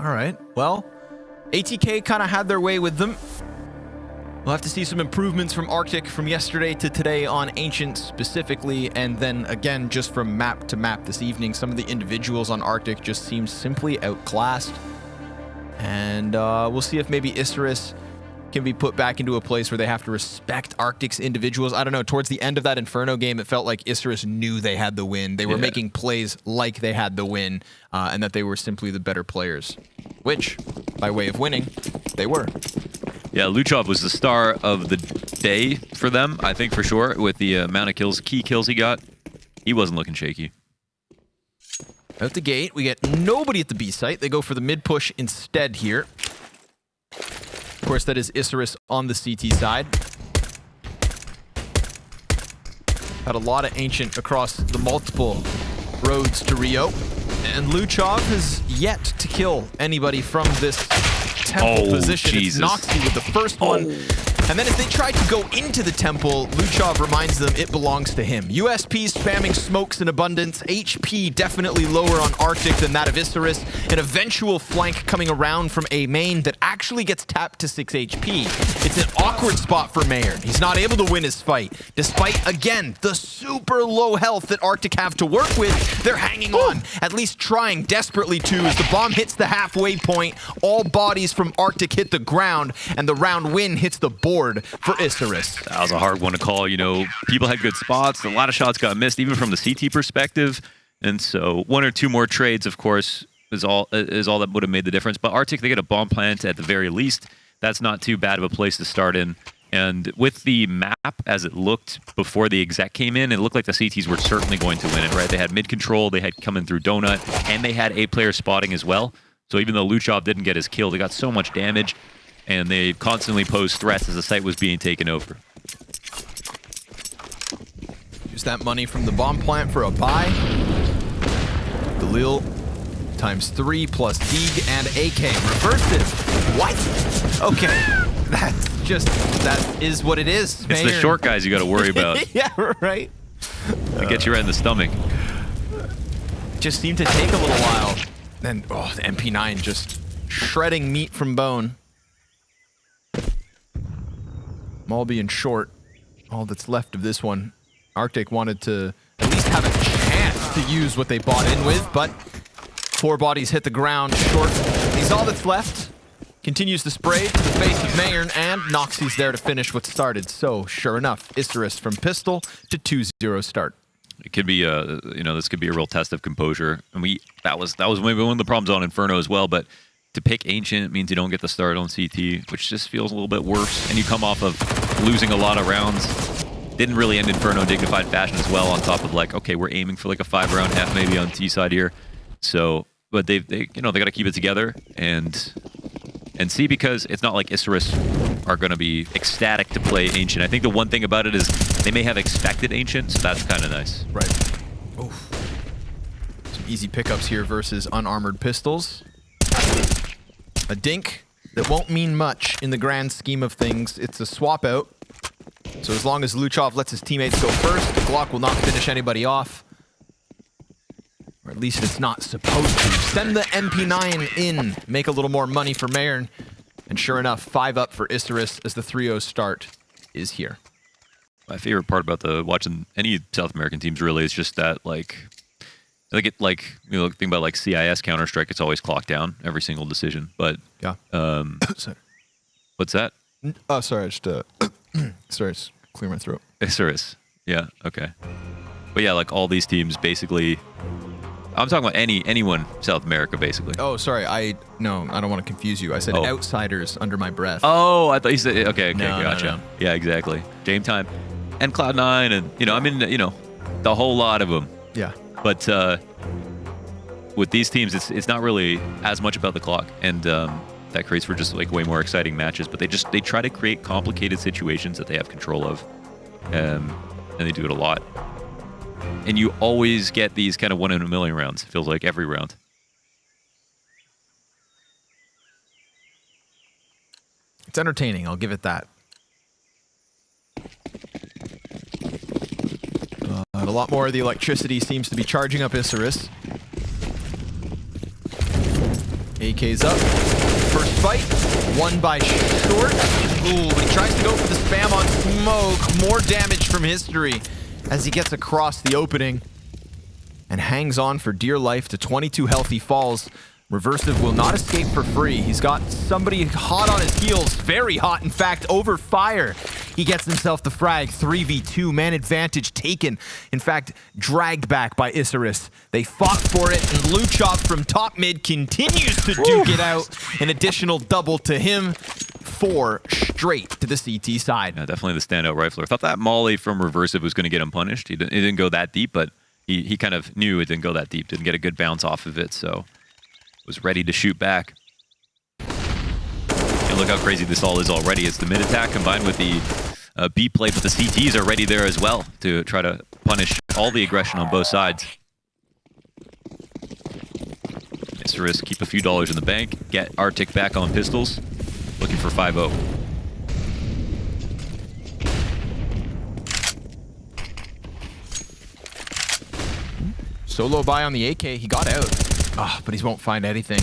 All right. Well, ATK kind of had their way with them. We'll have to see some improvements from Arctic from yesterday to today on Ancient specifically, and then again, just from map to map this evening, some of the individuals on Arctic just seem simply outclassed. And we'll see if maybe Isurus can be put back into a place where they have to respect Arctic's individuals. I don't know, towards the end of that Inferno game, it felt like Isurus knew they had the win. They were making plays like they had the win, and that they were simply the better players, which, by way of winning, they were. Yeah, Luchov was the star of the day for them, I think for sure, with the amount of kills, key kills he got. He wasn't looking shaky. Out the gate, we get nobody at the B site. They go for the mid push instead here. Of course, that is Isurus on the CT side. Had a lot of Ancient across the multiple roads to Rio. And Luchov has yet to kill anybody from this temple position. Jesus. It's Noktse with the first one. And then as they try to go into the temple, Luchov reminds them it belongs to him. USP spamming smokes in abundance. HP definitely lower on Arctic than that of Isurus. An eventual flank coming around from a main that actually gets tapped to 6 HP. It's an awkward spot for meyern. He's not able to win his fight. Despite, again, the super low health that Arctic have to work with, they're hanging on. At least trying desperately to as the bomb hits the halfway point. All bodies from Arctic hit the ground, and the round win hits the board for Isurus. That was a hard one to call. You know, people had good spots. A lot of shots got missed, even from the CT perspective. And so one or two more trades, of course, is all that would have made the difference. But Arctic, they get a bomb plant at the very least. That's not too bad of a place to start in. And with the map as it looked before the exec came in, it looked like the CTs were certainly going to win it, right? They had mid control, they had coming through Donut, and they had A-player spotting as well. So even though Luchov didn't get his kill, they got so much damage, and they constantly posed threats as the site was being taken over. Use that money from the bomb plant for a buy. Galil ×3 plus Deeg and AK. Reversive. What? Okay. That is what it is. It's the short guys you got to worry about. Yeah, right. They get you right in the stomach. Just seemed to take a little while. Then, oh, the MP9 just shredding meat from bone. Maul being short. All that's left of this one. Arctic wanted to at least have a chance to use what they bought in with, but 4 bodies hit the ground short. He's all that's left. Continues the spray to the face of meyern, and Noktse's there to finish what started. So, sure enough, Isurus from pistol to 2-0 start. It could be you know, this could be a real test of composure. And that was maybe one of the problems on Inferno as well, but to pick Ancient means you don't get the start on CT, which just feels a little bit worse. And you come off of losing a lot of rounds. Didn't really end Inferno in dignified fashion as well, on top of like, okay, we're aiming for like a 5-round half maybe on T side here. So, but they you know, they got to keep it together and see, because it's not like Isurus are going to be ecstatic to play Ancient. I think the one thing about it is they may have expected Ancient, so that's kind of nice. Right. Oof. Some easy pickups here versus unarmored pistols. A dink that won't mean much in the grand scheme of things. It's a swap out. So as long as Luchov lets his teammates go first, the Glock will not finish anybody off. Or at least it's not supposed to. Send the MP9 in. Make a little more money for meyern. And sure enough, 5 up for Isurus as the 3-0 start is here. My favorite part about watching any South American teams really is just that, like you know, think about like CIS Counter-Strike, it's always clocked down every single decision. But yeah. What's that? Oh, sorry, I just sorry, just clear my throat. Isurus. Yeah, okay. But yeah, like all these teams basically, I'm talking about anyone South America basically. Oh, sorry. No, I don't want to confuse you. I said outsiders under my breath. Oh, I thought you said okay, no, gotcha. No. Yeah, exactly. Game Time and Cloud9, and you know, I mean, you know, the whole lot of them. Yeah. But with these teams, it's not really as much about the clock, and that creates for just like way more exciting matches. But they try to create complicated situations that they have control of, and they do it a lot. And you always get these kind of 1 in a million rounds. It feels like every round. It's entertaining, I'll give it that. A lot more of the electricity seems to be charging up Isurus. AK's up. First fight, won by short. Ooh, but he tries to go for the spam on smoke. More damage from history as he gets across the opening and hangs on for dear life to 22 health. He falls. Reversive will not escape for free. He's got somebody hot on his heels, very hot, in fact, over fire. He gets himself the frag, 3v2, man advantage taken. In fact, dragged back by Isurus. They fought for it, and luchov from top mid continues to duke it out. An additional double to him, 4 straight to the CT side. Yeah, definitely the standout rifler. I thought that molly from Reversive was going to get him punished. It didn't go that deep, but he kind of knew it didn't go that deep, didn't get a good bounce off of it, so was ready to shoot back. And look how crazy this all is already. It's the mid attack combined with the B play, but the CTs are ready there as well to try to punish all the aggression on both sides. Isurus keep a few dollars in the bank, get Arctic back on pistols, looking for 5-0. Solo buy on the AK, he got out. But he won't find anything.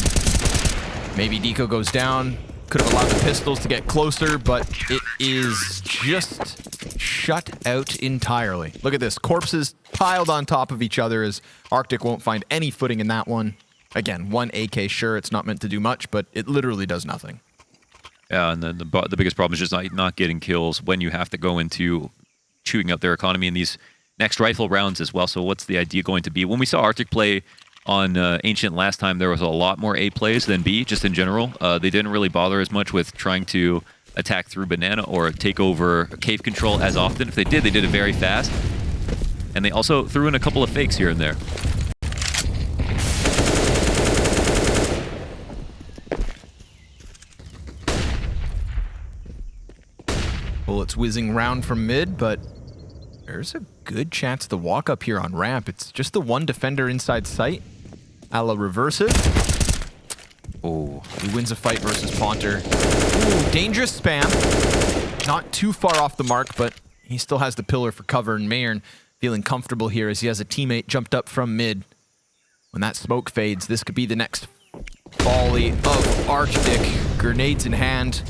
Maybe deco goes down. Could have allowed the pistols to get closer, but it is just shut out entirely. Look at this. Corpses piled on top of each other as Arctic won't find any footing in that one. Again, one AK, sure, it's not meant to do much, but it literally does nothing. Yeah, and then the biggest problem is just not getting kills when you have to go into chewing up their economy in these next rifle rounds as well. So what's the idea going to be? When we saw Arctic play on Ancient last time, there was a lot more A plays than B, just in general. They didn't really bother as much with trying to attack through banana or take over cave control as often. If they did it very fast. And they also threw in a couple of fakes here and there. Bullets whizzing round from mid, but there's a good chance to walk up here on ramp. It's just the one defender inside sight. A la Reversive. Oh, he wins a fight versus Ponter. Ooh, dangerous spam. Not too far off the mark, but he still has the pillar for cover, and meyern feeling comfortable here as he has a teammate jumped up from mid. When that smoke fades, this could be the next volley of Arctic. Grenades in hand.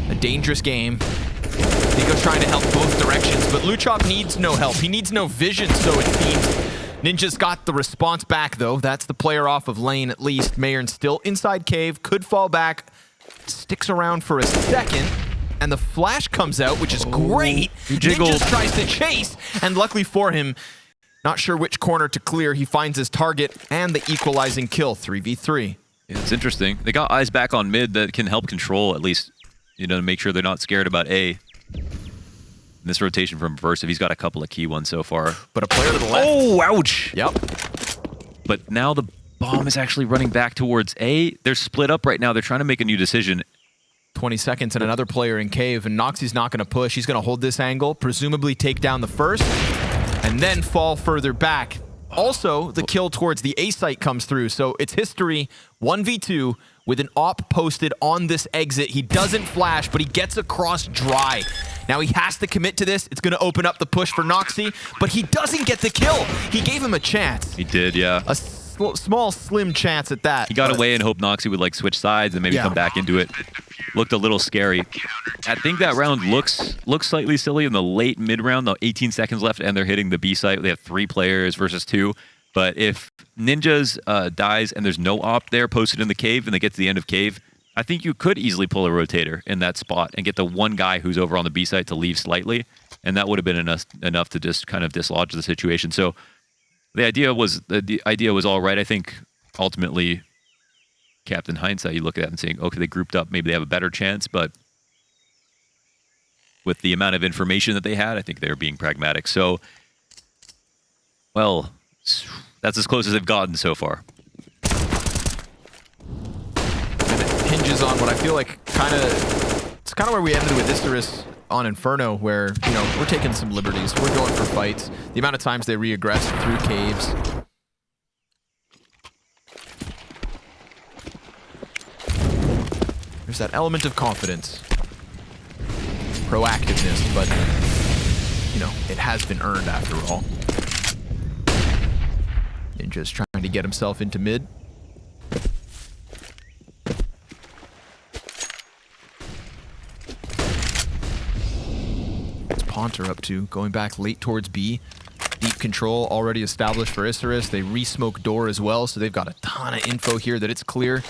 A dangerous game. Deco's trying to help both directions, but luchov needs no help. He needs no vision, so it seems. Ninja's got the response back, though. That's the player off of lane, at least. meyern still inside cave, could fall back. Sticks around for a second, and the flash comes out, which is great. Ninja tries to chase, and luckily for him, not sure which corner to clear. He finds his target and the equalizing kill, 3v3. Yeah, it's interesting. They got eyes back on mid that can help control, at least, you know, to make sure they're not scared about A. This rotation from Reversive, he's got a couple of key ones so far. But a player to the left. Oh, ouch! Yep. But now the bomb is actually running back towards A. They're split up right now. They're trying to make a new decision. 20 seconds and another player in cave, and Noktse's not going to push. He's going to hold this angle, presumably take down the first, and then fall further back. Also, the kill towards the A site comes through, so it's history 1v2 with an AWP posted on this exit. He doesn't flash, but he gets across dry. Now he has to commit to this. It's going to open up the push for Noktse, but he doesn't get the kill. He gave him a chance. He did, yeah. A small, slim chance at that. He got away and hoped Noktse would like switch sides and maybe come back into it. Looked a little scary. I think that round looks slightly silly in the late mid round, though 18 seconds left and they're hitting the B site. They have 3 players versus 2. But if Ninja's dies and there's no AWP there posted in the cave and they get to the end of cave, I think you could easily pull a rotator in that spot and get the one guy who's over on the B site to leave slightly, and that would have been enough to just kind of dislodge the situation. So the idea was all right. I think ultimately, Captain Hindsight, you look at that and saying, okay, they grouped up, maybe they have a better chance, but with the amount of information that they had, I think they were being pragmatic. So, well, that's as close as they've gotten so far. Hinges on what I feel like it's kind of where we ended with Isurus on Inferno, where, you know, we're taking some liberties. We're going for fights. The amount of times they re-aggress through caves. There's that element of confidence. Proactiveness, but, you know, it has been earned after all. Ninja's trying to get himself into mid. Ponter up to? Going back late towards B. Deep control already established for Isurus. They re-smoke door as well, so they've got a ton of info here that it's clear.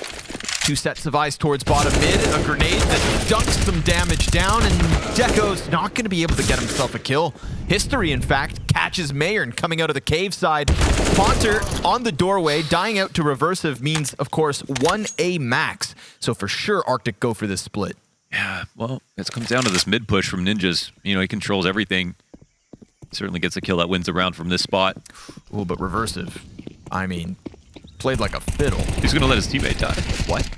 2 sets of eyes towards bottom mid. A grenade that dunks some damage down, and deco's not going to be able to get himself a kill. History, in fact, catches meyern coming out of the cave side. Ponter on the doorway, dying out to reversive means, of course, 1A max. So for sure, Arctic go for this split. Yeah, well, it comes down to this mid push from Ninjas. You know, he controls everything. Certainly gets a kill that wins the round from this spot. Oh, but reversive, I mean, played like a fiddle. He's going to let his teammate die. What?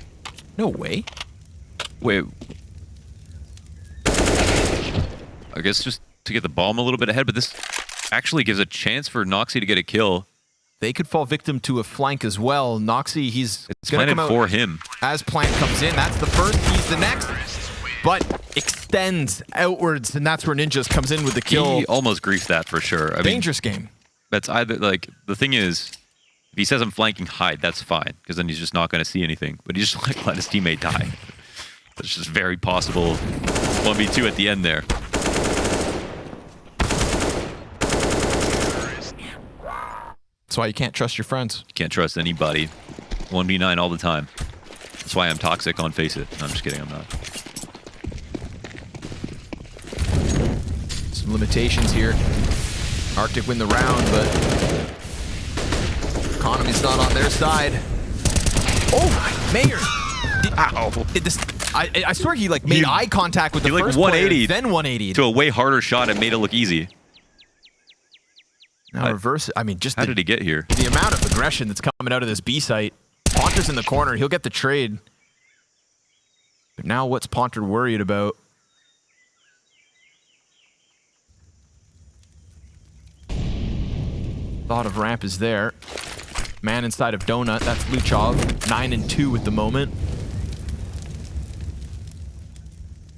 No way. Wait. I guess just to get the bomb a little bit ahead, but this actually gives a chance for Noktse to get a kill. They could fall victim to a flank as well. Noktse, he's going to come out for him. As plant comes in, that's the first, he's the next. But extends outwards, and that's where Ninjas comes in with the kill. He almost griefs that for sure. Dangerous game. That's either, like, the thing is, if he says I'm flanking, hide, that's fine, because then he's just not going to see anything. But he's just like let his teammate die. That's just very possible 1v2 at the end there. That's why you can't trust your friends. You can't trust anybody. 1v9 all the time. That's why I'm toxic on Face It. No, I'm just kidding, I'm not. Some limitations here. Arctic win the round, but economy's not on their side. Oh, meyern! I swear he like made eye contact with the first player, then 180 to a way harder shot. It made it look easy. Now reverse. I mean, just how did he get here? The amount of aggression that's coming out of this B site. Ponter's in the corner. He'll get the trade. But now, what's Ponter worried about? Thought of ramp is there. Man inside of Donut. That's Luchov. 9-2 at the moment.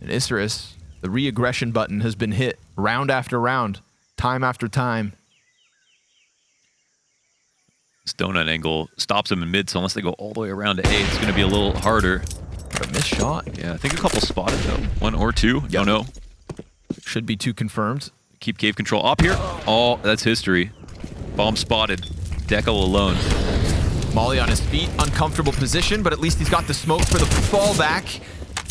And Isurus, the re-aggression button has been hit round after round, time after time. This Donut angle stops him in mid, so unless they go all the way around to A, it's going to be a little harder. But a missed shot. Yeah, I think a couple spotted though. 1 or 2. Yep. Don't know. Should be 2 confirmed. Keep cave control up here. Oh, that's history. Bomb spotted. Deco alone. Molly on his feet. Uncomfortable position, but at least he's got the smoke for the fallback.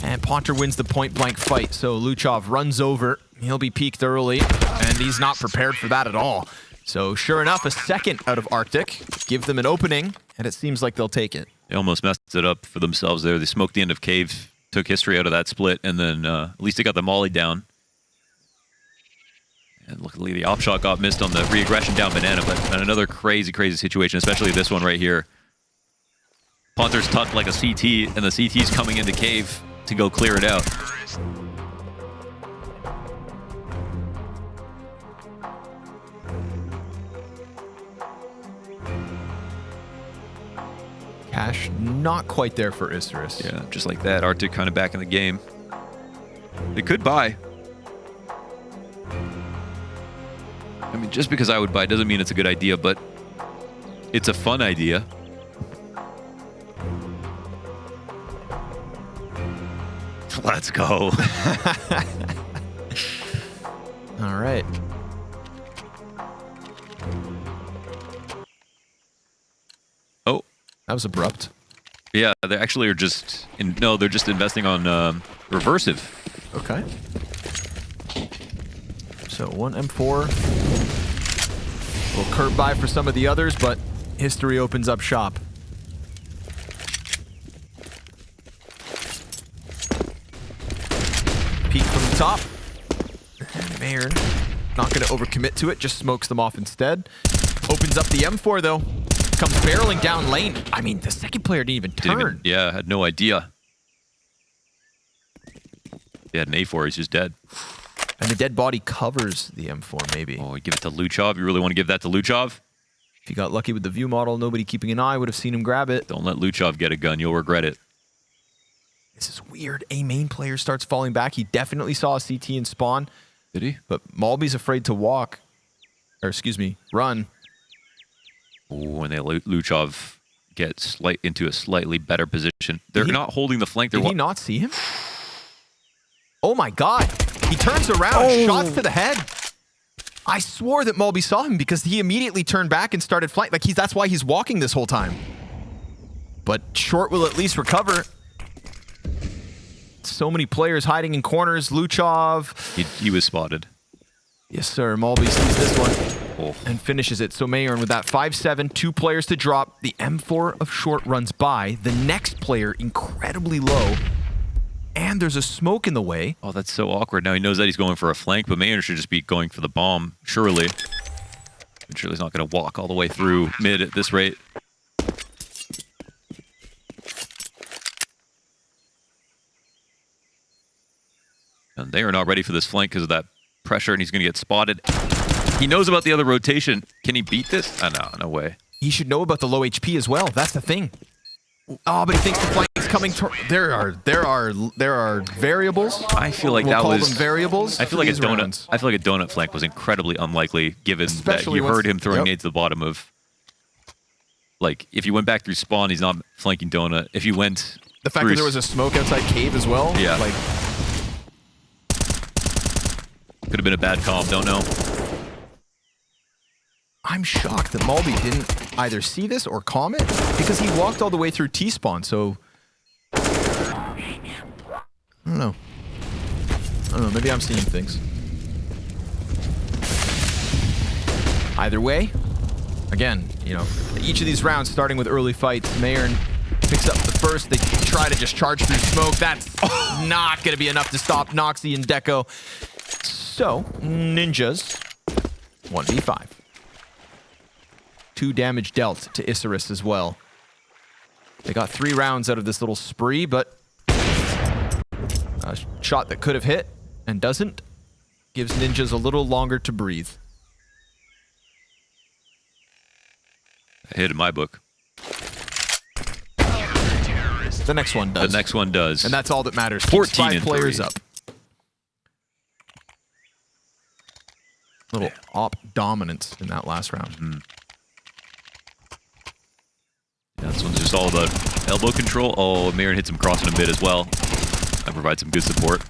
And Ponter wins the point-blank fight. So Luchov runs over. He'll be peaked early, and he's not prepared for that at all. So sure enough, a second out of Arctic. Give them an opening, and it seems like they'll take it. They almost messed it up for themselves there. They smoked the end of cave, took history out of that split, and then at least they got the molly down. And luckily the op shot got missed on the re-aggression down banana, but another crazy, crazy situation, especially this one right here. Ponter's tucked like a CT, and the CT's coming into cave to go clear it out. Cash not quite there for Isurus. Yeah, just like that, Arctic kind of back in the game. They could buy. I mean, just because I would buy doesn't mean it's a good idea, but it's a fun idea. Let's go. All right. Oh. That was abrupt. Yeah, they actually are just... no, they're just investing on reversive. Okay. So 1 M4. A little curve by for some of the others, but history opens up shop. Peek from the top. And meyern, not going to overcommit to it, just smokes them off instead. Opens up the M4 though. Comes barreling down lane. I mean, the second player didn't even turn. Yeah, had no idea. He had an A4, he's just dead. And the dead body covers the M4, maybe. Oh, you give it to Luchov? You really want to give that to Luchov? If you got lucky with the view model, nobody keeping an eye would have seen him grab it. Don't let Luchov get a gun. You'll regret it. This is weird. A main player starts falling back. He definitely saw a CT in spawn. Did he? But Malby's afraid to walk. Or, excuse me, run. Ooh, and they Luchov get into a slightly better position. They're not holding the flank. Did he not see him? Oh my god. He turns around, shots to the head. I swore that Mulby saw him because he immediately turned back and started flying. Like, that's why he's walking this whole time. But Short will at least recover. So many players hiding in corners. Luchov. He was spotted. Yes, sir. Mulby sees this one and finishes it. So meyern with that 5-7, 2 players to drop. The M4 of Short runs by. The next player incredibly low. And there's a smoke in the way. Oh, that's so awkward. Now he knows that he's going for a flank, but meyern should just be going for the bomb, surely. And surely's not going to walk all the way through mid at this rate. And they are not ready for this flank because of that pressure, and he's going to get spotted. He knows about the other rotation. Can he beat this? Oh, no way. He should know about the low HP as well. That's the thing. Oh, but he thinks the flank is coming. There are variables. I feel like we'll that call was them variables. I feel like a donut. Rounds. I feel like a donut flank was incredibly unlikely, given Especially that you heard him throwing nades to the bottom of. Like, if you went back through spawn, he's not flanking donut. If you went, the fact that there was a smoke outside cave as well. Yeah. Like, could have been a bad comp. Don't know. I'm shocked that Mulby didn't either see this or comment because he walked all the way through T-spawn, so... I don't know. Maybe I'm seeing things. Either way, again, you know, each of these rounds starting with early fights, meyern picks up the first. They try to just charge through smoke. That's not going to be enough to stop Noktse and Deco. So, Ninjas, 1v5. 2 damage dealt to Isurus as well. They got 3 rounds out of this little spree, but a shot that could have hit and doesn't gives Ninjas a little longer to breathe. A hit in my book. The next one does. The next one does. And that's all that matters. 14 5 and players 3. up. Little op dominance in that last round. Mm-hmm. Yeah, this one's just all about elbow control. Oh, meyern hits him crossing a bit as well. That provides some good support.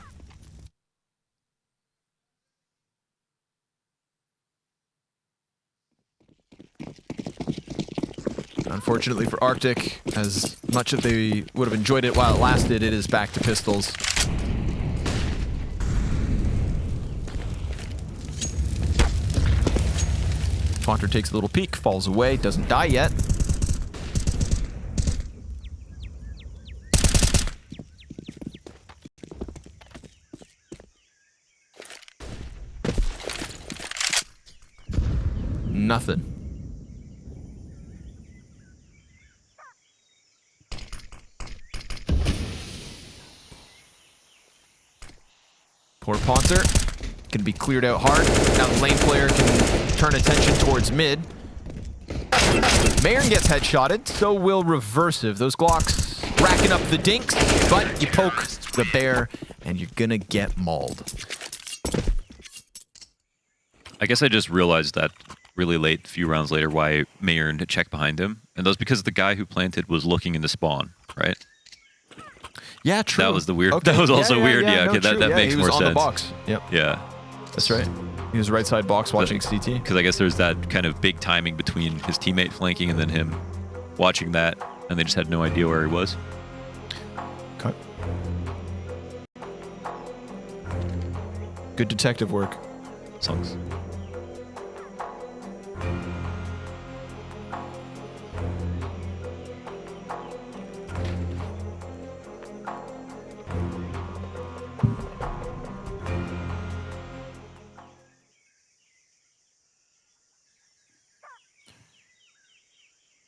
Unfortunately for Arctic, as much as they would have enjoyed it while it lasted, it is back to pistols. Fonter takes a little peek, falls away, doesn't die yet. Nothing. Poor Ponter can be cleared out hard. Now the lane player can turn attention towards mid. meyern gets headshotted, so will Reversive. Those Glocks racking up the dinks, but you poke the bear and you're gonna get mauled. I guess I just realized that really late, a few rounds later, why meyern had checked behind him. And that was because the guy who planted was looking into spawn, right? Yeah, true. That was the weird. Okay. That was also weird. Yeah, no, okay, that makes more sense. He was on the box. Yep. Yeah. That's right. He was right side box watching CT. Because I guess there's that kind of big timing between his teammate flanking and then him watching that, and they just had no idea where he was. Okay. Good detective work. Songs.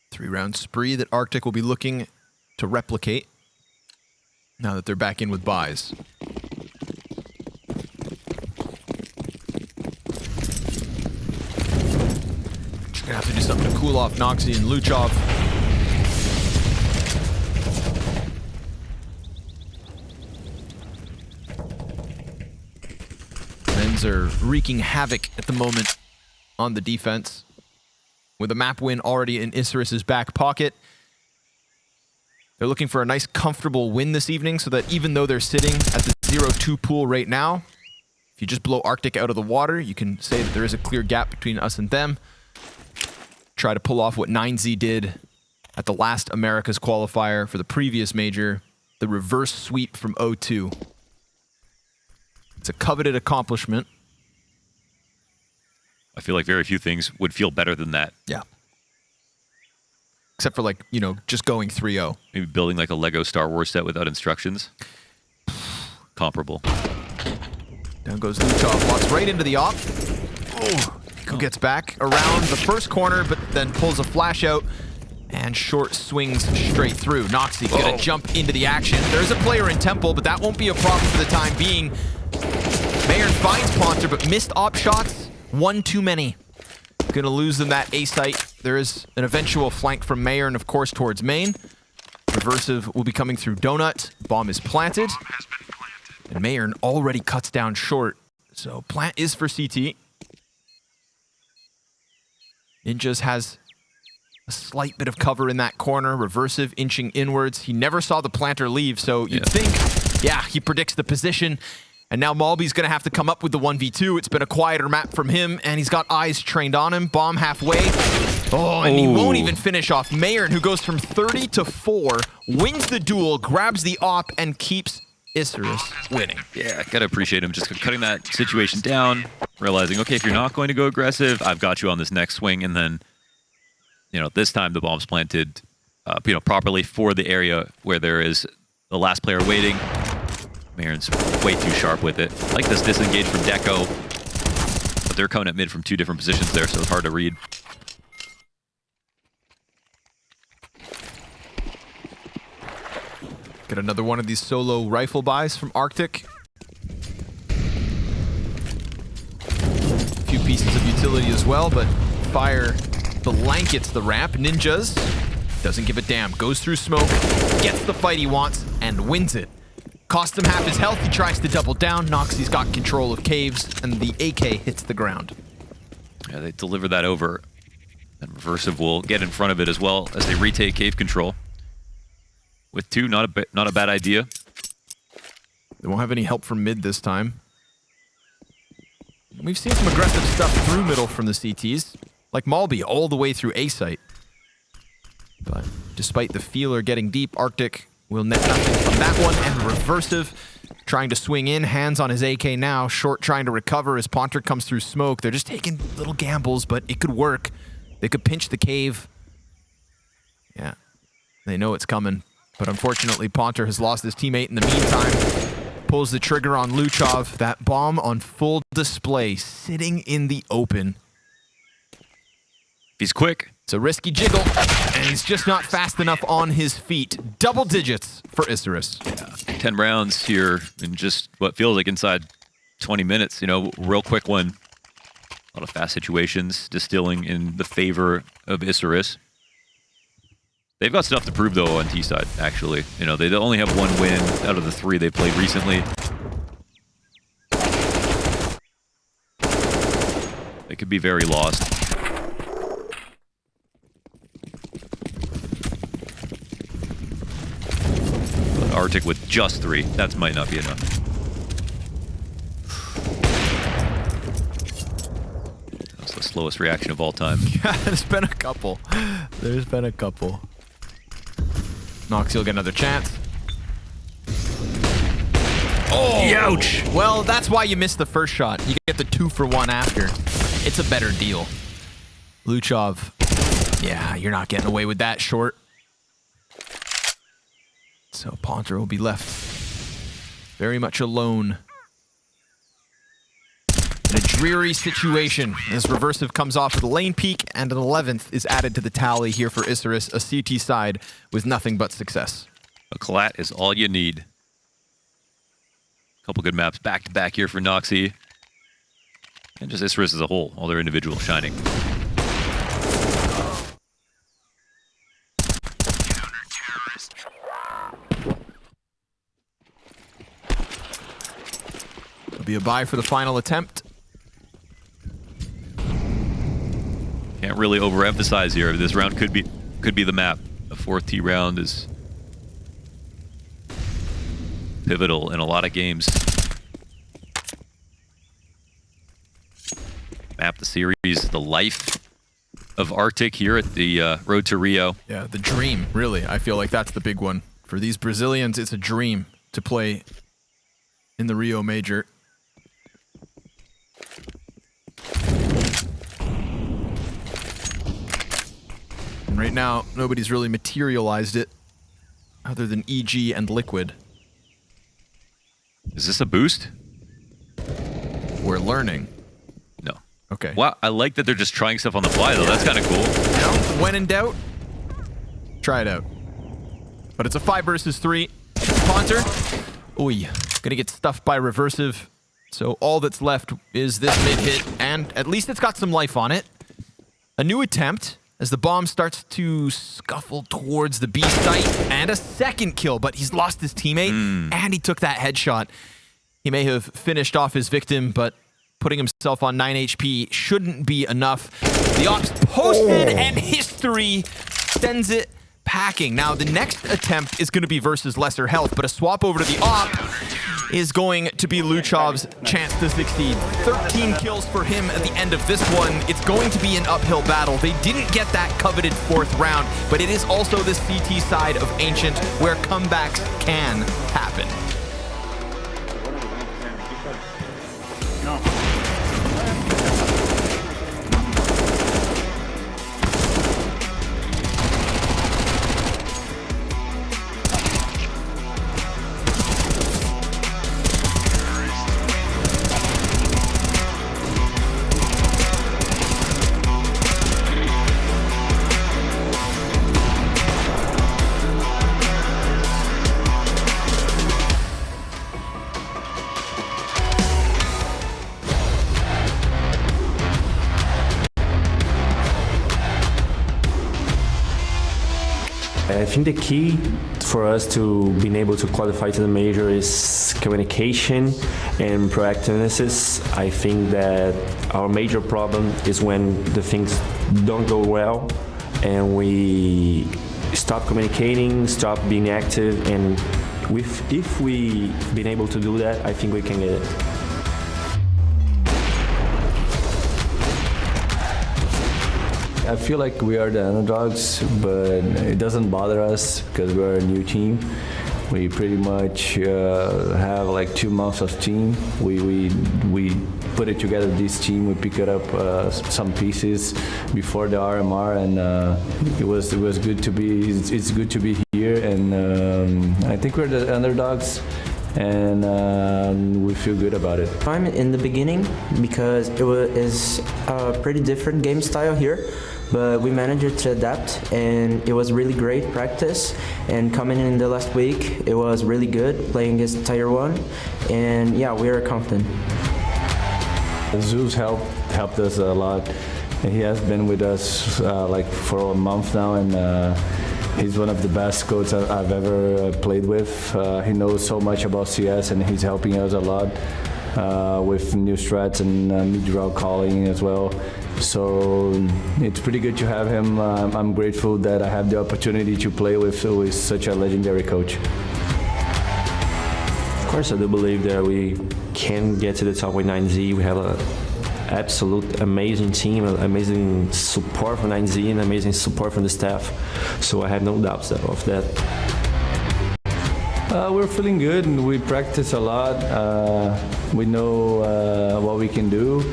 Three-round spree that Arctic will be looking to replicate now that they're back in with buys. Just gonna have to do something to cool off Noktse and Luchov. Men's are wreaking havoc at the moment on the defense. With a map win already in Isurus' back pocket. They're looking for a nice, comfortable win this evening so that even though they're sitting at the 0-2 pool right now, If you just blow Arctic out of the water, you can say that there is a clear gap between us and them. Try to pull off what 9Z did at the last Americas qualifier for the previous major, the reverse sweep from 0-2. It's a coveted accomplishment. I feel like very few things would feel better than that. Yeah. Except for, like, you know, just going 3-0. Maybe building like a Lego Star Wars set without instructions. Comparable. Down goes luchov, walks right into the op. Oh, Deco gets back around the first corner, but then pulls a flash out and short swings straight through. Noktse gonna jump into the action. There's a player in Temple, but that won't be a problem for the time being. Meyern finds Ponter, but missed op shots. One too many. Gonna lose them that A site. There is an eventual flank from Meyern, of course, towards main. Reversive will be coming through Donut. Bomb is planted. And Meyern already cuts down short. So plant is for CT. Ninjas has a slight bit of cover in that corner. Reversive inching inwards. He never saw the planter leave, so you'd think, yeah, he predicts the position. And now Malby's going to have to come up with the 1v2. It's been a quieter map from him, and he's got eyes trained on him. Bomb halfway. Oh, and he won't even finish off Meyern, who goes from 30 to 4, wins the duel, grabs the op, and keeps Isurus winning. Yeah, gotta appreciate him just cutting that situation down, realizing, okay, if you're not going to go aggressive, I've got you on this next swing, and then, you know, this time the bomb's planted, you know, properly for the area where there is the last player waiting. Meyern's way too sharp with it. I like this disengage from deco, but they're coming at mid from 2 different positions there, so it's hard to read. Get another one of these solo rifle buys from Arctic. A few pieces of utility as well, but fire blankets the ramp. Ninjas doesn't give a damn. Goes through smoke, gets the fight he wants, and wins it. Cost him half his health. He tries to double down. Noktse's got control of caves, and the AK hits the ground. Yeah, they deliver that over. And Reversive will get in front of it as well as they retake cave control. With 2, not a bad idea. They won't have any help from mid this time. We've seen some aggressive stuff through middle from the CTs, like Malby all the way through A site. But despite the feeler getting deep, Arctic will net nothing from that one, and Reversive trying to swing in, hands on his AK now. Short trying to recover as Ponter comes through smoke. They're just taking little gambles, but it could work. They could pinch the cave. Yeah, they know it's coming. But unfortunately, Ponter has lost his teammate in the meantime. Pulls the trigger on luchov. That bomb on full display, sitting in the open. He's quick. It's a risky jiggle, and he's just not fast enough on his feet. Double digits for Isurus. Yeah. 10 rounds here in just what feels like inside 20 minutes. You know, real quick one. A lot of fast situations distilling in the favor of Isurus. They've got stuff to prove, though, on T side, actually. You know, they only have 1 win out of the 3 they played recently. They could be very lost. But Arctic with just 3, that might not be enough. That's the slowest reaction of all time. Yeah, there's been a couple. There's been a couple. Noktse will get another chance. Oh! Ouch! Well, that's why you missed the first shot. You get the 2 for 1 after. It's a better deal. Luchov. Yeah, you're not getting away with that short. So Ponter will be left very much alone. In a dreary situation as Reversive comes off with a lane peak, and an 11th is added to the tally here for Isurus, a CT side with nothing but success. A collat is all you need. A couple good maps back to back here for Noktse. And just Isurus as a whole, all their individual shining. It'll be a bye for the final attempt. Can't really overemphasize here. This round could be the map. The 4th T round is pivotal in a lot of games. map, the series, the life of Arctic here at the Road to Rio. Yeah, the dream, really. I feel like that's the big one. For these Brazilians, it's a dream to play in the Rio Major. And right now, nobody's really materialized it other than EG and Liquid. Is this a boost? We're learning. No. Okay. Wow, I like that they're just trying stuff on the fly, though. That's kind of cool. You know, when in doubt, try it out. But it's a 5 versus 3. Ponter, ooh, gonna get stuffed by Reversive. So all that's left is this mid hit, and at least it's got some life on it. A new attempt as the bomb starts to scuffle towards the B site, and a second kill, but he's lost his teammate, and he took that headshot. He may have finished off his victim, but putting himself on 9 HP shouldn't be enough. The ops posted, and history sends it packing. Now, the next attempt is going to be versus lesser health, but a swap over to the op is going to be luchov's chance to succeed. 13 kills for him at the end of this one. It's going to be an uphill battle. They didn't get that coveted 4th round, but it is also the CT side of Ancient where comebacks can happen. I think the key for us to being able to qualify to the major is communication and proactiveness. I think that our major problem is when the things don't go well and we stop communicating, stop being active, and if we been able to do that, I think we can get it. I feel like we are the underdogs, but it doesn't bother us because we're a new team. We pretty much have like 2 months of team. We put it together, this team. We picked up some pieces before the RMR, and it was good to be. It's good to be here, and I think we're the underdogs, and we feel good about it. I'm in the beginning because is a pretty different game style here, but we managed to adapt, and it was really great practice. And coming in the last week, it was really good playing against Tier 1, and yeah, we are confident. Zeus helped us a lot, and he has been with us like for a month now, and he's one of the best coaches I've ever played with. He knows so much about CS, and he's helping us a lot with new strats and mid-draw calling as well. So it's pretty good to have him. I'm grateful that I have the opportunity to play with such a legendary coach. Of course, I do believe that we can get to the top with 9Z. We have an absolute amazing team, amazing support from 9Z, and amazing support from the staff. So I have no doubts of that. We're feeling good, and we practice a lot. We know what we can do,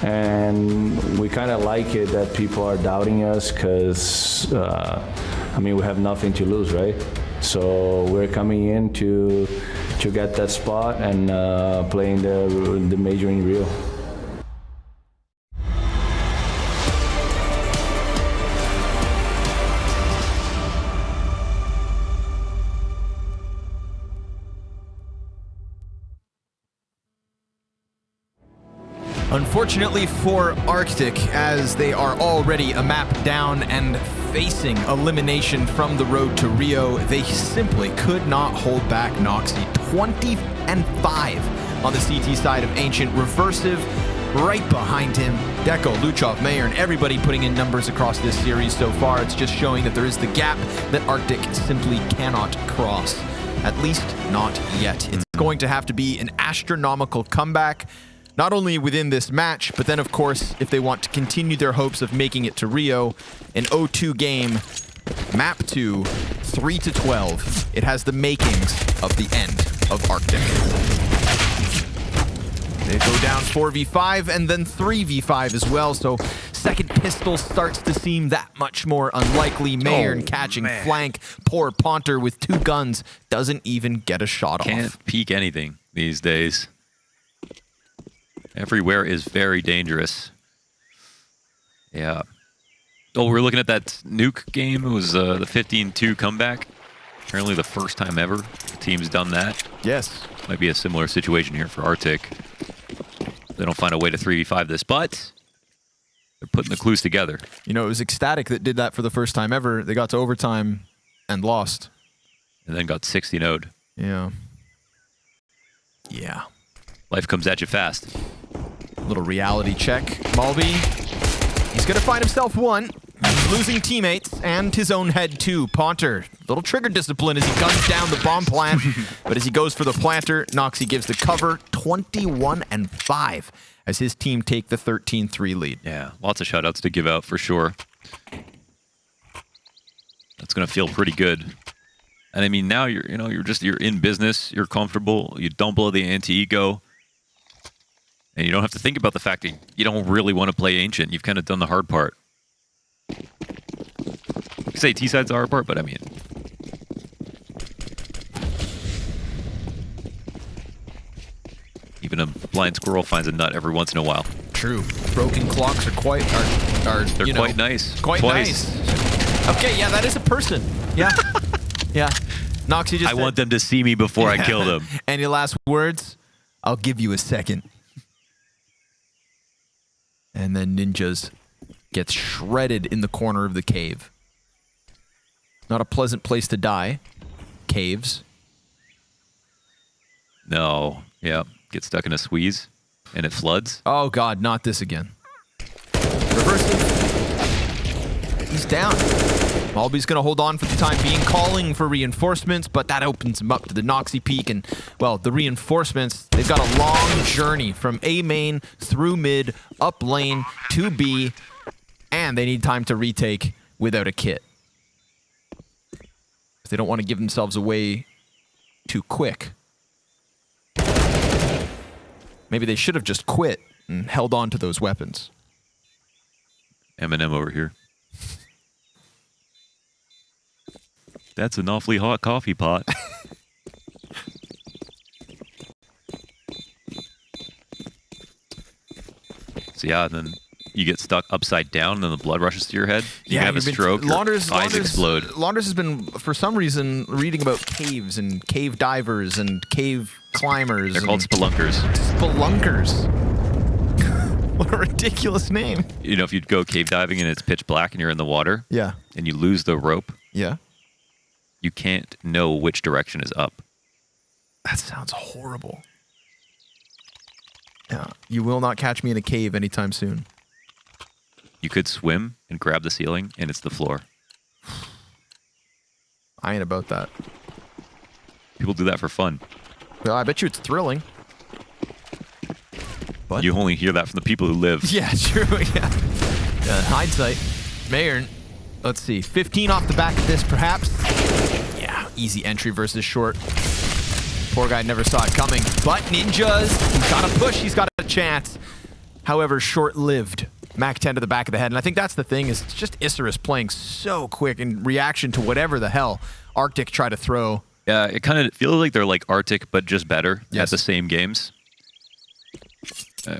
and we kind of like it that people are doubting us because, I mean, we have nothing to lose, right? So we're coming in to get that spot and playing the major in Rio. Unfortunately for Arctic, as they are already a map down and facing elimination from the road to Rio, they simply could not hold back Noktse. 20-5 on the CT side of Ancient. Reversive right behind him. Deco, Luchov, Meyern, everybody putting in numbers across this series so far. It's just showing that there is the gap that Arctic simply cannot cross. At least not yet. It's going to have to be an astronomical comeback. not only within this match, but then, of course, if they want to continue their hopes of making it to Rio, an 0-2 game, map 2, 3-12. It has the makings of the end of Arctic. They go down 4v5 and then 3v5 as well, so second pistol starts to seem that much more unlikely. Meyern catching flank. Poor Ponter with 2 guns doesn't even get a shot off. Can't peek anything these days. Everywhere is very dangerous. Yeah. Oh, we're looking at that nuke game. It was the 15-2 comeback. Apparently the first time ever the team's done that. Yes. Might be a similar situation here for Arctic. They don't find a way to 3v5 this, but they're putting the clues together. You know, it was Ecstatic that did that for the first time ever. They got to overtime and lost. And then got 60-0'd. Yeah. Yeah. Life comes at you fast. Little reality check. Malby, he's going to find himself one. Losing teammates and his own head too. Ponter, little trigger discipline as he guns down the bomb plant. But as he goes for the planter, Noktse gives the cover 21-5 as his team take the 13-3 lead. Yeah, lots of shoutouts to give out for sure. That's going to feel pretty good. And I mean, now you're in business, you're comfortable, you don't blow the anti-ego. And you don't have to think about the fact that you don't really want to play Ancient. You've kind of done the hard part. You say T-side's the hard part, but I mean... Even a blind squirrel finds a nut every once in a while. True. Broken clocks are quite... They're quite nice. Quite Twice. nice. Okay, yeah, that is a person. Yeah. Yeah. Noktse just I want them to see me before I kill them. Any last words? I'll give you a second. And then Ninjas gets shredded in the corner of the cave. Not a pleasant place to die. Caves. No. Yeah. Get stuck in a squeeze and it floods. Oh god, not this again. Reversing. He's down. Malby's going to hold on for the time being, calling for reinforcements, but that opens him up to the Noktse peak. And, well, the reinforcements, they've got a long journey from A main through mid, up lane, to B, and they need time to retake without a kit. They don't want to give themselves away too quick. Maybe they should have just quit and held on to those weapons. Eminem over here. That's an awfully hot coffee pot. So yeah, and then you get stuck upside down and then the blood rushes to your head. You have a stroke, your eyes explode. Launders has been, for some reason, reading about caves and cave divers and cave climbers. They're called spelunkers. Spelunkers. What a ridiculous name. You know, if you'd go cave diving and it's pitch black and you're in the water. Yeah. And you lose the rope. Yeah. You can't know which direction is up. That sounds horrible. Yeah. You will not catch me in a cave anytime soon. You could swim and grab the ceiling and it's the floor. I ain't about that. People do that for fun. Well, I bet you it's thrilling. But you only hear that from the people who live. Yeah, true. Yeah. Hindsight. Meyern. Let's see. 15 off the back of this, perhaps. Yeah, easy entry versus short. Poor guy never saw it coming. But Ninjas, he's got a push. He's got a chance. However, short-lived. Mac 10 to the back of the head. And I think that's the thing, is it's just Isurus playing so quick in reaction to whatever the hell Arctic try to throw. Yeah, it kind of feels like they're like Arctic, but just better at the same games.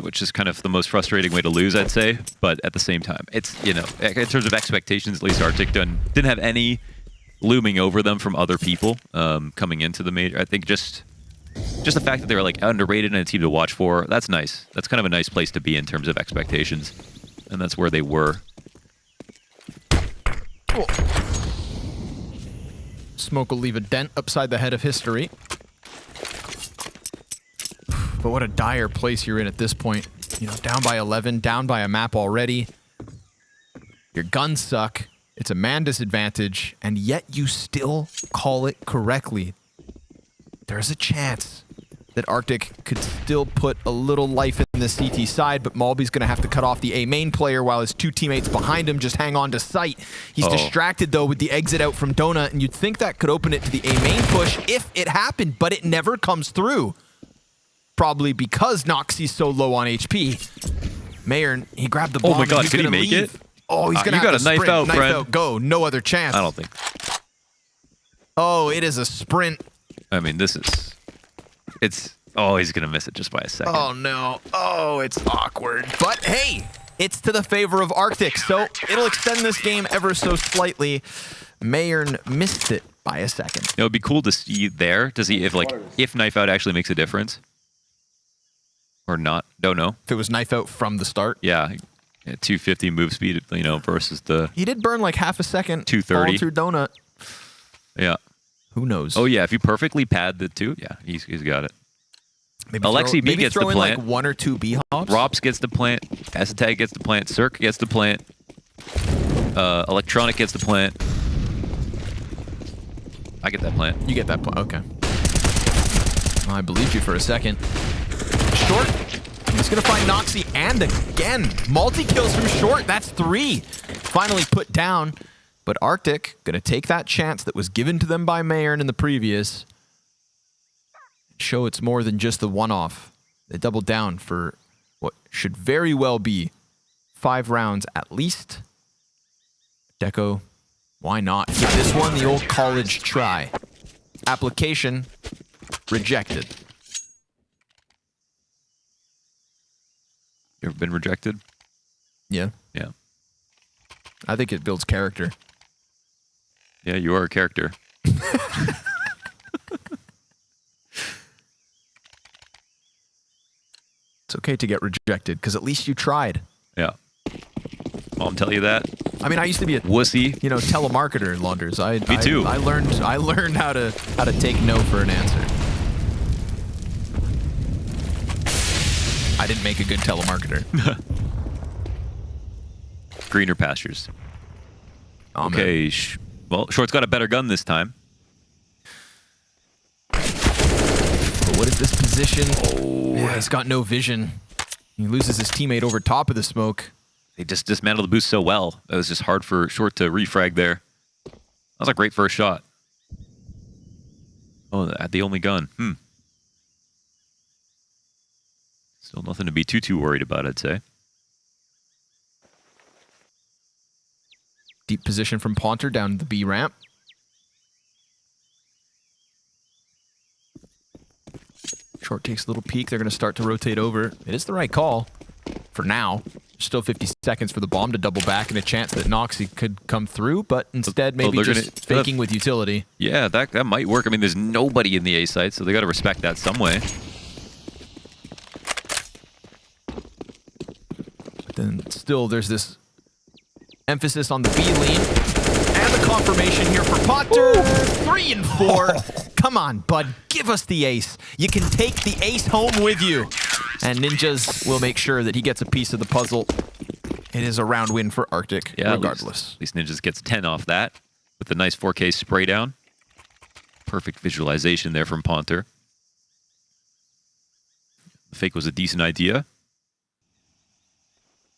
Which is kind of the most frustrating way to lose, I'd say. But at the same time, it's, you know, in terms of expectations, at least Arctic didn't have any looming over them from other people coming into the major. I think just the fact that they were like underrated and a team to watch for, that's nice. That's kind of a nice place to be in terms of expectations. And that's where they were. Oh. Smoke will leave a dent upside the head of history. But what a dire place you're in at this point. You know, down by 11, down by a map already. Your guns suck. It's a man disadvantage, and yet you still call it correctly. There's a chance. that Arctic could still put a little life in the CT side, but Malby's going to have to cut off the A main player while his two teammates behind him just hang on to sight. He's distracted, though, with the exit out from Donut, and you'd think that could open it to the A main push if it happened, but it never comes through. Probably because Noktse's so low on HP. Meyern, he grabbed the bomb. Oh my god, could he make leave. it? Oh, he's going to have to sprint. You got a knife out, friend. Out, go. No other chance. I don't think. Oh, it is a sprint. I mean, this is... It's... Oh, he's going to miss it just by a second. Oh, no. Oh, it's awkward. But hey, it's to the favor of Arctic, so it'll extend this game ever so slightly. Meyern missed it by a second. It would be cool to see there, to see if knife out actually makes a difference. Or not. Don't know. If it was knife out from the start. Yeah. 250 move speed, you know, versus the... He did burn like half a second. 230. All through Donut. Yeah. Who knows? Oh, yeah. If you perfectly pad the two, yeah, he's got it. Maybe Alexi B gets the throw plant. In like 1 or 2 B hops. Rops gets the plant. Acetag gets the plant. Cirque gets the plant. Electronic gets the plant. I get that plant. You get that plant. Okay. Well, I believed you for a second. Short. He's going to find Noktse, and again, multi-kills from Short. That's 3. Finally put down. But Arctic going to take that chance that was given to them by Meyern in the previous. Show it's more than just the one-off. They doubled down for what should very well be 5 rounds at least. Deco, why not? Give this one the old college try. Application rejected. You ever been rejected? Yeah. Yeah. I think it builds character. Yeah, you are a character. It's okay to get rejected, because at least you tried. Yeah. Mom tell you that? I mean, I used to be a wussy, you know, telemarketer in Launders. Me too. I learned how to take no for an answer. I didn't make a good telemarketer. Greener pastures. Oh, okay, well, Short's got a better gun this time. But what is this position? Oh, yeah, he's got no vision. He loses his teammate over top of the smoke. They just dismantled the boost so well. It was just hard for Short to refrag there. That was a great first shot. Oh, the only gun. Still nothing to be too worried about, I'd say. Deep position from Ponter down the B ramp. Short takes a little peek. They're going to start to rotate over. It is the right call for now. Still 50 seconds for the bomb to double back and a chance that Noktse could come through, but instead maybe just faking with utility. Yeah, that might work. I mean, there's nobody in the A site, so they got to respect that some way. But then still there's this emphasis on the B lean. And the confirmation here for Potter. 3 and 4. Come on, bud. Give us the ace. You can take the ace home with you. And Ninjas will make sure that he gets a piece of the puzzle. It is a round win for Arctic, regardless. At least Ninjas gets 10 off that with the nice 4K spray down. Perfect visualization there from Ponter. The fake was a decent idea.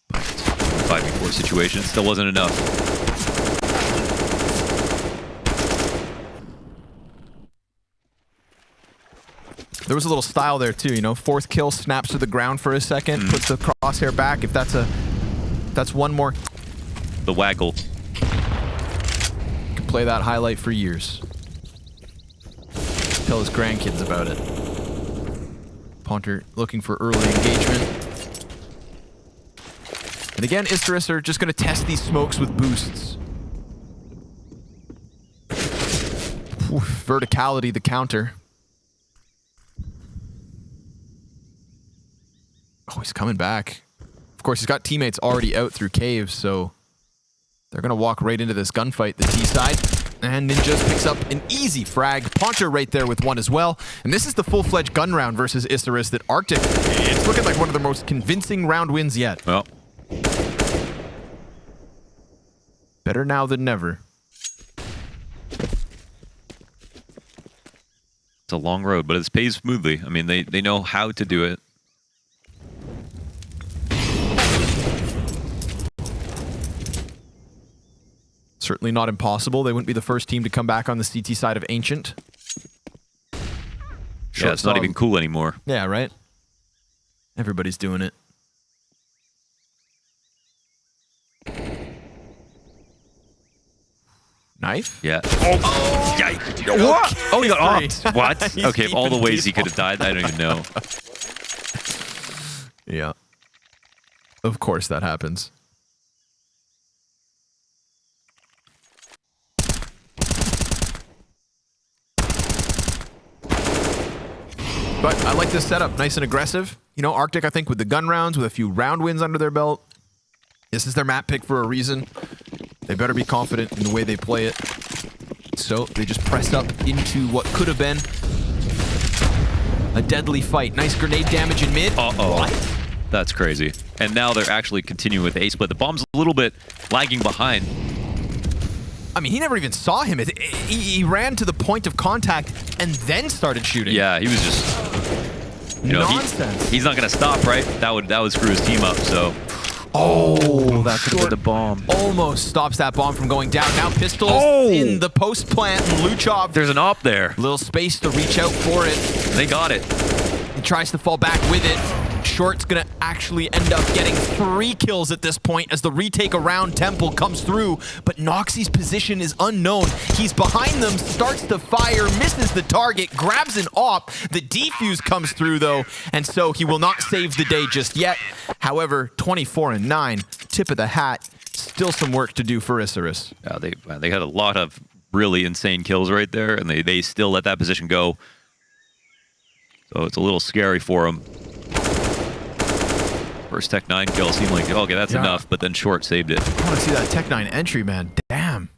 But 5v4 situation still wasn't enough. There was a little style there too, you know. 4th kill, snaps to the ground for a second, puts the crosshair back. If that's one more, the waggle. Could play that highlight for years. Tell his grandkids about it. Ponter looking for early engagement. And again, Isurus are just going to test these smokes with boosts. Verticality, the counter. Oh, he's coming back. Of course, he's got teammates already out through caves, so they're going to walk right into this gunfight, the T side. And Ninjas picks up an easy frag. Ponter right there with one as well. And this is the full-fledged gun round versus Isurus that Arctic, it's looking like one of the most convincing round wins yet. Well, better now than never. It's a long road, but it's paved smoothly. I mean, they know how to do it. Certainly not impossible. They wouldn't be the first team to come back on the CT side of Ancient. Yeah, it's not even cool anymore. Yeah, right? Everybody's doing it. Knife? Yeah. Oh, yikes. What? Oh, he got off. What? Okay, of all the ways he could have died, I don't even know. Yeah. Of course that happens. But I like this setup. Nice and aggressive. You know, Arctic, I think, with the gun rounds, with a few round wins under their belt. This is their map pick for a reason. They better be confident in the way they play it. So they just pressed up into what could have been a deadly fight. Nice grenade damage in mid. Uh-oh. What? That's crazy. And now they're actually continuing with A-split. The bomb's a little bit lagging behind. I mean, he never even saw him. He ran to the point of contact and then started shooting. Yeah, he was just... You know, nonsense. He's not going to stop, right? That would screw his team up, so... Oh, that could have been the bomb. Almost stops that bomb from going down. Now pistols in the post plant. And luchov. There's an op there. Little space to reach out for it. They got it. He tries to fall back with it. Short's gonna actually end up getting 3 kills at this point as the retake around Temple comes through, but Noktse's position is unknown. He's behind them, starts to fire, misses the target, grabs an op. The defuse comes through though, and so he will not save the day just yet. However, 24-9, tip of the hat, still some work to do for Isurus. Yeah, they had a lot of really insane kills right there, and they still let that position go. So it's a little scary for them. First Tech 9 kill seemed like, okay, that's enough, but then Short saved it. I want to see that Tech 9 entry, man. Damn.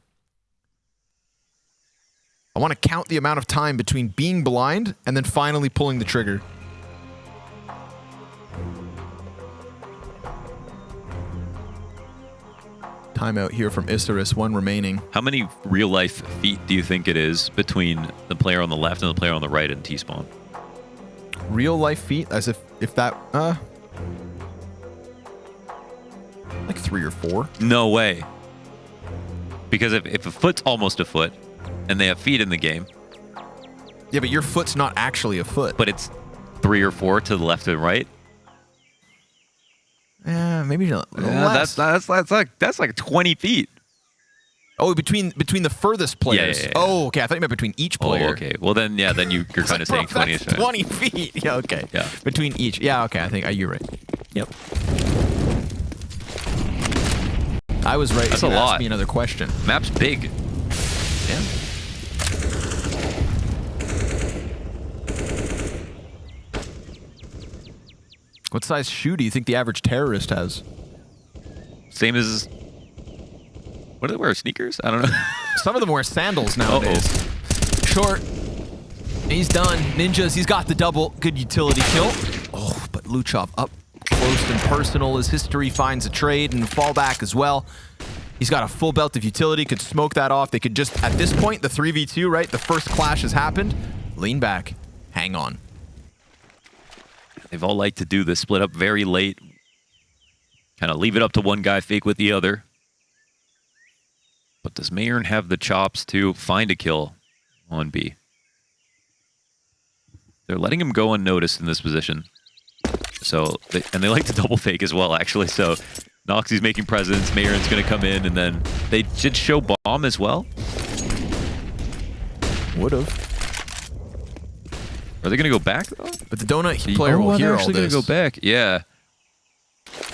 I want to count the amount of time between being blind and then finally pulling the trigger. Timeout here from Isurus, 1 remaining. How many real-life feet do you think it is between the player on the left and the player on the right in T-spawn? Real life feet, as if that, like 3 or 4. No way. Because if a foot's almost a foot, and they have feet in the game. Yeah, but your foot's not actually a foot. But it's 3 or 4 to the left and right. Maybe not. Yeah, that's like 20 feet. Oh, between the furthest players. Yeah. Oh, okay. I thought you meant between each player. Oh, okay. Well, then, yeah, then you're kind of saying 20. That's 20 feet. Yeah, okay. Yeah. Between each. Yeah, okay. I think you're right. Yep. I was right. That's a lot. Ask me another question. Map's big. Yeah. What size shoe do you think the average terrorist has? Same as... What do they wear? Sneakers? I don't know. Some of them wear sandals nowadays. Short. He's done. Ninjas, he's got the double. Good utility kill. Oh, but luchov up close and personal as history finds a trade and fallback as well. He's got a full belt of utility, could smoke that off. They could just, at this point, the 3v2, right? The first clash has happened. Lean back. Hang on. They've all liked to do this split up very late. Kind of leave it up to one guy, fake with the other. But does meyern have the chops to find a kill on B? They're letting him go unnoticed in this position. So, they like to double fake as well, actually. So, Noktse's making presence, meyern's going to come in, and then they did show bomb as well. Would've. Are they going to go back, though? But the donut player will hear all this. They're actually going to go back. Yeah.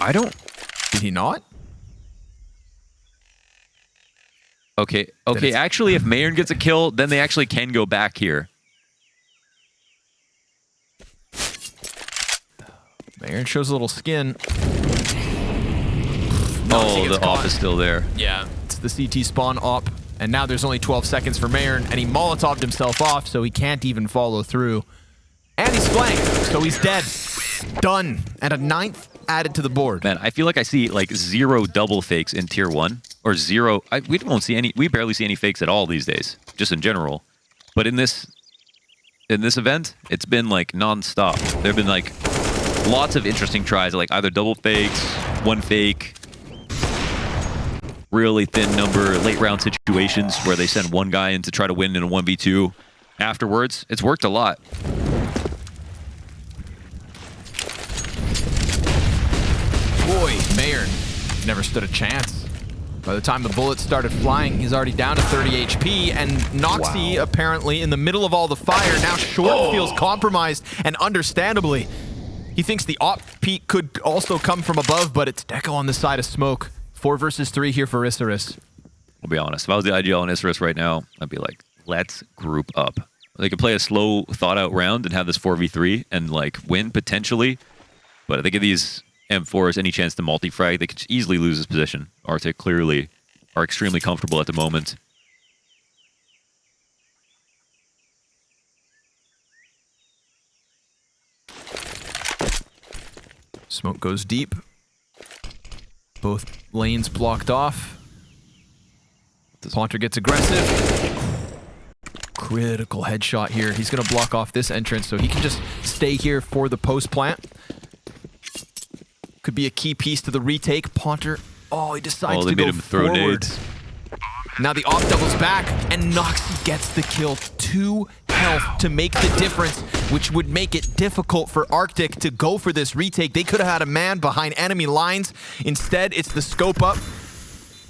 I don't... Did he not? Okay, actually, if meyern gets a kill, then they actually can go back here. meyern shows a little skin. Oh, the op is still there. Yeah, it's the CT spawn op. And now there's only 12 seconds for meyern, and he molotoved himself off, so he can't even follow through. And he's flanked, so he's dead. Done. And a 9th added to the board. Man, I feel like I see like 0 double fakes in tier 1. Or 0. We barely see any fakes at all these days, just in general. But in this in this event, it's been like non-stop. There have been like lots of interesting tries, like either double fakes, one fake, really thin number, late round situations where they send one guy in to try to win in a 1v2 afterwards. It's worked a lot. Boy, meyern never stood a chance. By the time the bullets started flying, he's already down to 30 HP, and Noktse apparently in the middle of all the fire. Now Short feels compromised, and understandably. He thinks the op peak could also come from above, but it's deco on the side of smoke. 4 versus 3 here for Isurus. I'll be honest, if I was the IGL on Isurus right now, I'd be like, let's group up. They could play a slow, thought-out round and have this 4v3 and like win potentially, but if they give these M4s any chance to multi-frag, they could easily lose this position. Arctic clearly are extremely comfortable at the moment. Smoke goes deep. Both lanes blocked off. Ponter gets aggressive. Critical headshot here. He's going to block off this entrance, so he can just stay here for the post plant. Could be a key piece to the retake. Ponter, he decides to go forwards. Now the op doubles back, and Noktse gets the kill. 2 health to make the difference, which would make it difficult for Arctic to go for this retake. They could have had a man behind enemy lines. Instead, it's the scope up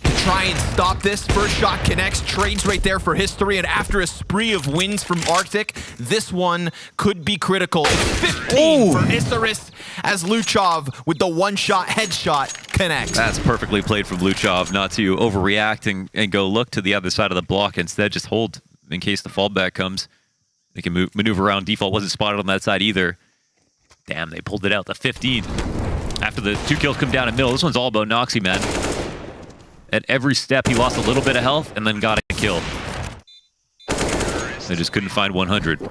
to try and stop this. First shot connects, trades right there for history, and after a spree of wins from Arctic, this one could be critical. It's 15 for Isurus as luchov with the one-shot headshot connects. That's perfectly played from luchov, not to overreact and go look to the other side of the block. Instead, just hold in case the fallback comes. They can maneuver around. Default wasn't spotted on that side either. Damn, they pulled it out to 15. After the 2 kills come down in middle, this one's all about Noktse, man. At every step, he lost a little bit of health and then got a kill. They just couldn't find 100.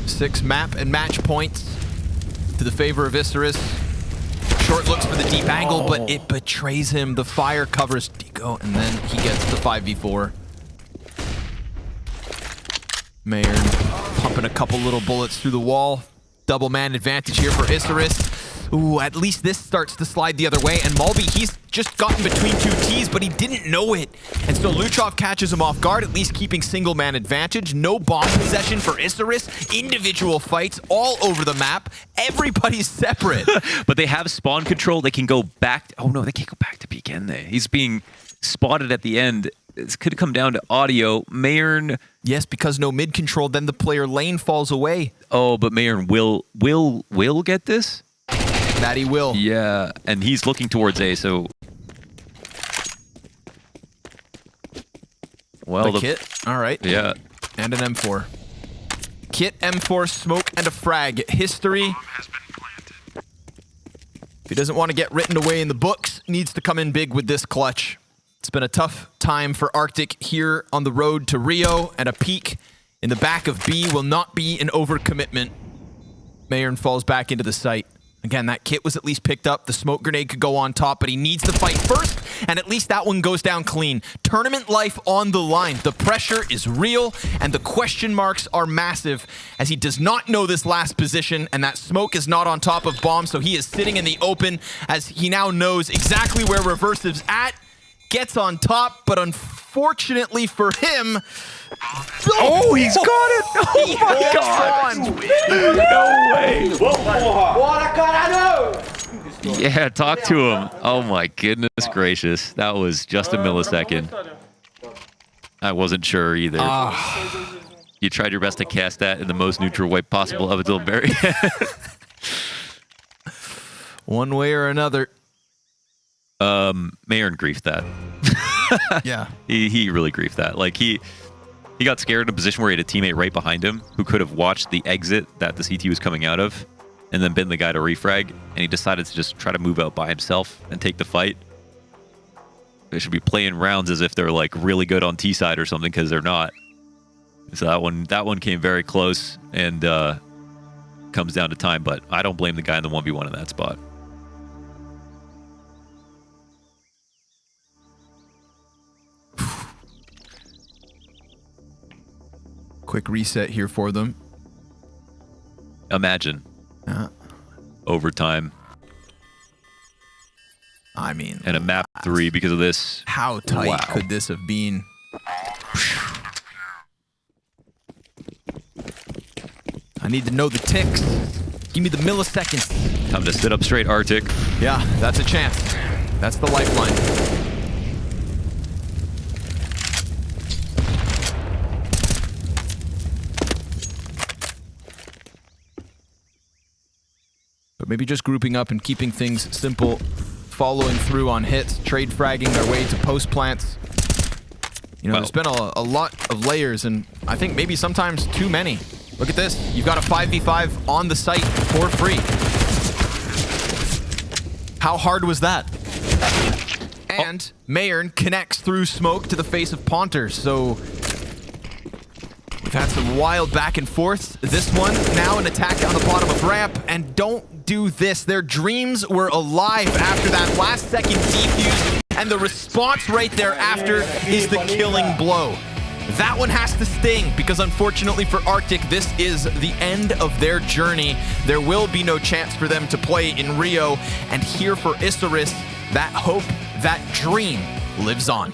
Six map and match points to the favor of Isurus. Short looks for the deep angle, but it betrays him. The fire covers deco, and then he gets the 5v4. meyern pumping a couple little bullets through the wall. Double man advantage here for Isurus. Ooh, at least this starts to slide the other way. And Mulby, he's just gotten between 2 Ts, but he didn't know it. And so luchov catches him off guard, at least keeping single man advantage. No bomb possession for Isurus. Individual fights all over the map. Everybody's separate. But they have spawn control. They can go back. Oh, no, they can't go back to peek, can they? He's being spotted at the end. This could come down to audio. meyern. Yes, because no mid control, then the player lane falls away. Oh, but meyern will get this? That he will. Yeah, and he's looking towards A, so... Well, the kit. All right. Yeah. And an M4. Kit, M4, smoke, and a frag. History. If he doesn't want to get written away in the books, needs to come in big with this clutch. It's been a tough time for Arctic here on the road to Rio, and a peek in the back of B will not be an overcommitment. meyern falls back into the site. Again, that kit was at least picked up. The smoke grenade could go on top, but he needs to fight first, and at least that one goes down clean. Tournament life on the line. The pressure is real, and the question marks are massive, as he does not know this last position, and that smoke is not on top of bomb, so he is sitting in the open, as he now knows exactly where Reversive's at. Gets on top, but unfortunately for him... Oh, he's got it! Oh my god! No way! Yeah, talk to him. Oh my goodness gracious. That was just a millisecond. I wasn't sure either. You tried your best to cast that in the most neutral way possible up until very One way or another. meyern griefed that. Yeah. He really griefed that. Like, he got scared in a position where he had a teammate right behind him who could have watched the exit that the CT was coming out of and then been the guy to refrag, and he decided to just try to move out by himself and take the fight. They should be playing rounds as if they're like really good on T side or something, because they're not. So that one came very close, and comes down to time, but I don't blame the guy in the 1v1 in that spot. Quick reset here for them. Imagine. Overtime. I mean, And a map 3 because of this. how tight Wow. could this have been? I need to know the ticks. Give me the milliseconds. Time to sit up straight, Arctic. Yeah, that's a chance. That's the lifeline. But maybe just grouping up and keeping things simple, following through on hits, trade fragging their way to post plants. You know, Well, there's been a lot of layers, and I think maybe sometimes too many. Look at this. You've got a 5v5 on the site for free. How hard was that? And meyern connects through smoke to the face of Ponter, so we've had some wild back and forth. This one, now an attack on the bottom of ramp, and don't do this. Their dreams were alive after that last second defuse, and the response right thereafter is the killing blow. That one has to sting, because unfortunately for Arctic, this is the end of their journey. There will be no chance for them to play in Rio, and here for Isurus, that hope, that dream lives on.